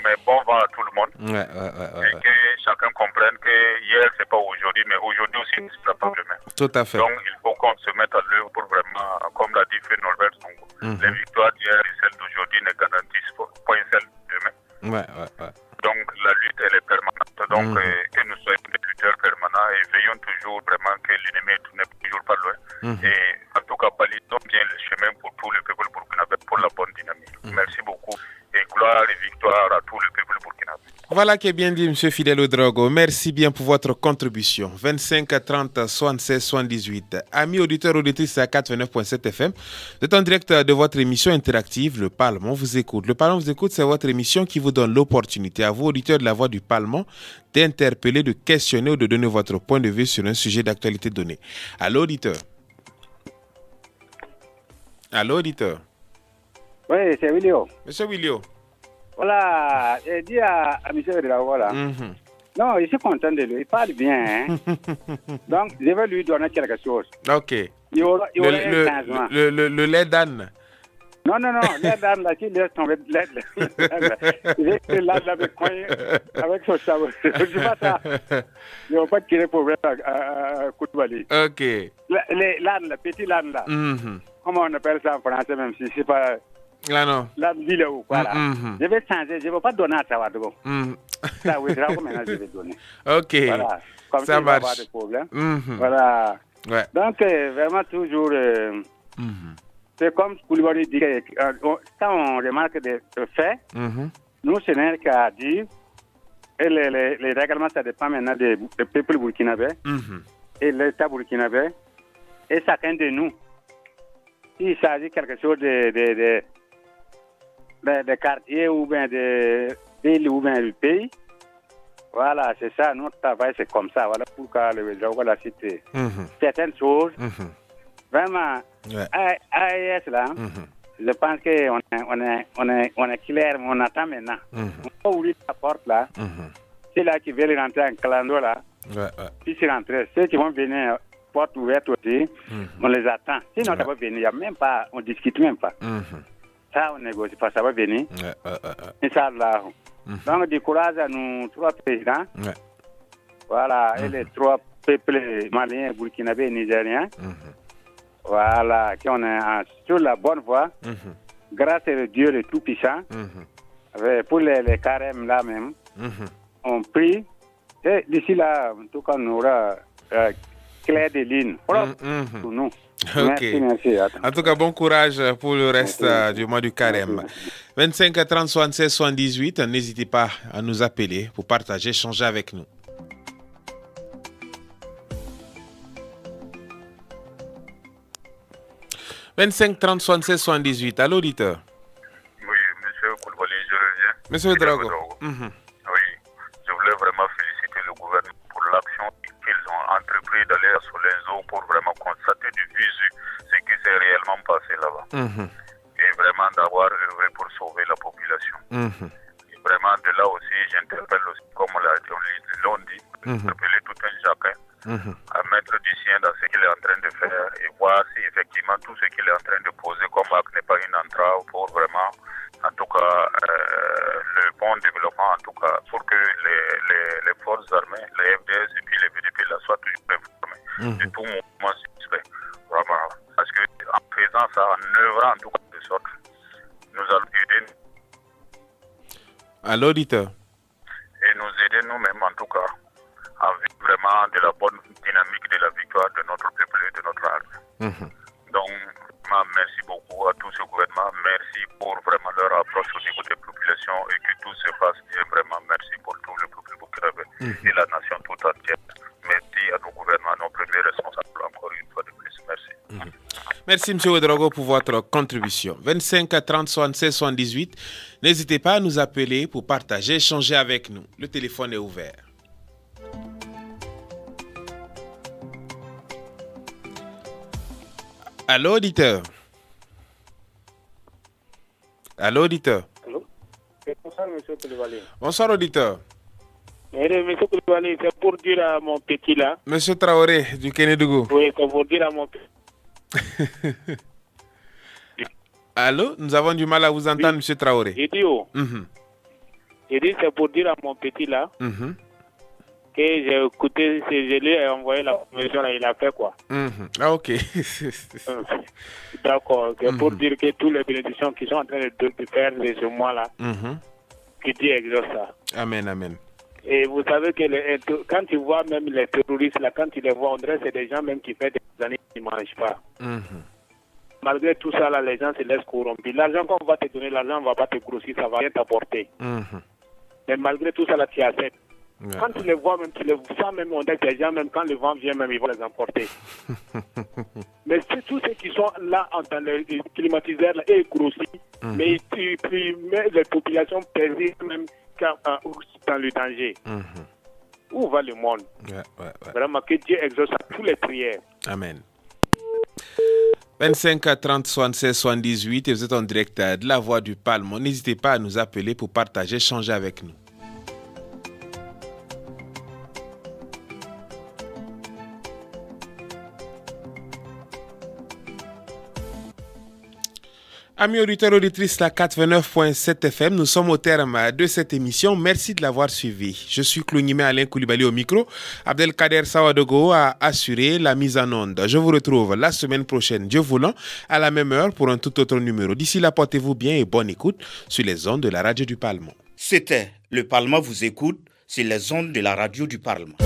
Mais bon vent à tout le monde. Et que chacun comprenne que hier, c'est pas aujourd'hui, mais aujourd'hui aussi, ne sera pas demain. Tout à fait. Donc, il faut qu'on se mette à l'œuvre pour vraiment, comme l'a dit Feu Norbert Songo, les victoires d'hier et celles d'aujourd'hui ne garantissent pas celles de demain. Donc, la lutte, elle est permanente. Donc, que nous soyons des lutteurs permanents et veillons toujours vraiment que l'ennemi n'est toujours pas loin. Et en tout cas, balisons bien le chemin pour tout le peuple burkinabé pour la bonne dynamique. Merci beaucoup. Et gloire et victoire à tout le peuple burkinabé. Voilà qui est bien dit, M. Fidel Ouedraogo. Merci bien pour votre contribution. 25 30 76 78. Amis auditeurs, auditrices à 89.7 FM, vous êtes en direct de votre émission interactive, Le Parlement vous écoute. Le Parlement vous écoute, c'est votre émission qui vous donne l'opportunité, à vous, auditeurs de la Voix du Parlement, d'interpeller, de questionner ou de donner votre point de vue sur un sujet d'actualité donné. Allô, auditeur. Allô, auditeur. Oui, c'est Willio. Monsieur Willio. Voilà, j'ai dit à M. Ouedraogo là. Non, je suis content de lui, il parle bien. Donc, je vais lui donner quelque chose. Ok. Il y aura un changement. Le lait d'âne. Non, lait d'âne là, qui laisse tomber lait. Il est là, avec son savon. Je ne sais pas ça. Il ne va pas tirer pour à Koutoubali. Ok. L'âne, le petit l'âne là. Comment on appelle ça en français, même si c'est pas. Là, non. La vidéo, voilà. Je vais changer, je ne vais pas donner à Tawadogo. Ça, oui, maintenant, je vais donner. Ok. Voilà. Comme ça marche. Pas de problème. Voilà. Ouais. Donc, vraiment, toujours, c'est comme Koulibaly dit, quand on remarque des faits, nous, ce n'est qu'à dire, et les règlements, ça dépend maintenant du peuple burkinabé et l'État burkinabé, et chacun de nous. Il s'agit de quelque chose de quartier ou bien de ville ou bien du pays. Voilà, c'est ça, notre travail, c'est comme ça. Voilà pourquoi le Ouedraogo a cité certaines choses. Vraiment, AES là, je pense qu'on est clair, mais on attend maintenant. On va ouvrir la porte là. Ceux là qui veulent rentrer en calando là, puissent rentrer. Ceux qui vont venir porte ouverte aussi, on les attend. Sinon, ça va venir, on ne discute même pas. Ça, on négocie pas, ça va venir. Inch'Allah. Donc, du courage à nous trois présidents. Voilà, et les trois peuples maliens, burkinabés et nigériens. Voilà, qui on est sur la bonne voie. Grâce à Dieu le Tout-Puissant. Pour les carèmes là même, on prie. Et d'ici là, en tout cas, on aura clair de ligne. Pour nous. Ok. Merci. En tout cas, bon courage pour le reste du mois du carême. 25 30 76 78, n'hésitez pas à nous appeler pour partager, échanger avec nous. « 25 30 76 78. Allô, auditeur. Oui, monsieur Koulibaly, je reviens. Monsieur Drago. Oui, je voulais vraiment féliciter le gouvernement pour l'action qu'ils ont entrepris d'aller sur les eaux pour vraiment constater du visu ce qui s'est réellement passé là-bas. Et vraiment d'avoir œuvré pour sauver la population. Et vraiment de là aussi, j'interpelle aussi, comme l'ont dit, interpeller tout un chacun à mettre du sien dans ce qu'il est en train de faire et voir si effectivement tout ce qu'il est en train de poser comme acte n'est pas une entrave pour vraiment, en tout cas, le bon développement, en tout cas, pour que les forces armées, les FDS et puis les BDP là soient toujours informés de tout mouvement suspect. Vraiment. Parce que en faisant ça, en œuvrant en tout cas de sorte, nous allons aider. À l'auditeur. Et nous aider nous-mêmes en tout cas à vivre vraiment de la bonne dynamique de la victoire de notre peuple et de notre armée. Donc, merci beaucoup à tout ce gouvernement. Merci pour vraiment leur approche au niveau des populations et que tout se passe bien. Vraiment, merci pour tout le peuple burkinabé et la nation tout entière. Merci à nos gouvernements, à nos premiers responsables, encore une fois de plus. Merci. Merci, M. Ouedraogo, pour votre contribution. 25 30 76 78. N'hésitez pas à nous appeler pour partager, échanger avec nous. Le téléphone est ouvert. Allô, auditeur. Allô, auditeur. Allô. Bonsoir, monsieur Koulibaly. Bonsoir, auditeur. Monsieur Koulibaly, c'est pour dire à mon petit là. Monsieur Traoré, du Kénédougou. Oui, c'est pour dire à mon petit. Allô, nous avons du mal à vous entendre, monsieur Traoré. Idiot. J'ai dit, c'est pour dire à mon petit là. Que j'ai écouté, je lui ai envoyé la promotion et il a fait quoi. Ah, ok. D'accord, c'est pour dire que tous les bénédictions qui sont en train de faire de ce mois-là, que Dieu exauce ça. Amen, amen. Et vous savez que quand tu vois même les terroristes, là, quand tu les vois, on dirait que c'est des gens même qui font des années qui ne mangent pas. Malgré tout ça, là, les gens se laissent corrompre. L'argent qu'on va te donner, l'argent ne va pas te grossir, ça va rien t'apporter. Mais malgré tout ça, là, tu acceptes. Quand tu les vois, même, tu les sens même, on dit que les gens, même quand le vent vient, même, ils vont les emporter. Mais c'est tous ceux qui sont là, dans les climatiseurs, là, et grossis, mais tu mets les populations pesées même dans le danger. Où va le monde? Vraiment, que Dieu exauce à tous les prières. Amen. 25 30 76 78 et vous êtes en direct de la Voix du Parlement. N'hésitez pas à nous appeler pour partager, échanger avec nous. Amis auditeurs, auditrices, la 89.7 FM, nous sommes au terme de cette émission. Merci de l'avoir suivi. Je suis Clounimé Alain Koulibaly au micro. Abdelkader Sawadogo a assuré la mise en onde. Je vous retrouve la semaine prochaine, Dieu voulant, à la même heure pour un tout autre numéro. D'ici là, portez-vous bien et bonne écoute sur les ondes de la radio du Parlement. C'était Le Parlement vous écoute sur les ondes de la radio du Parlement.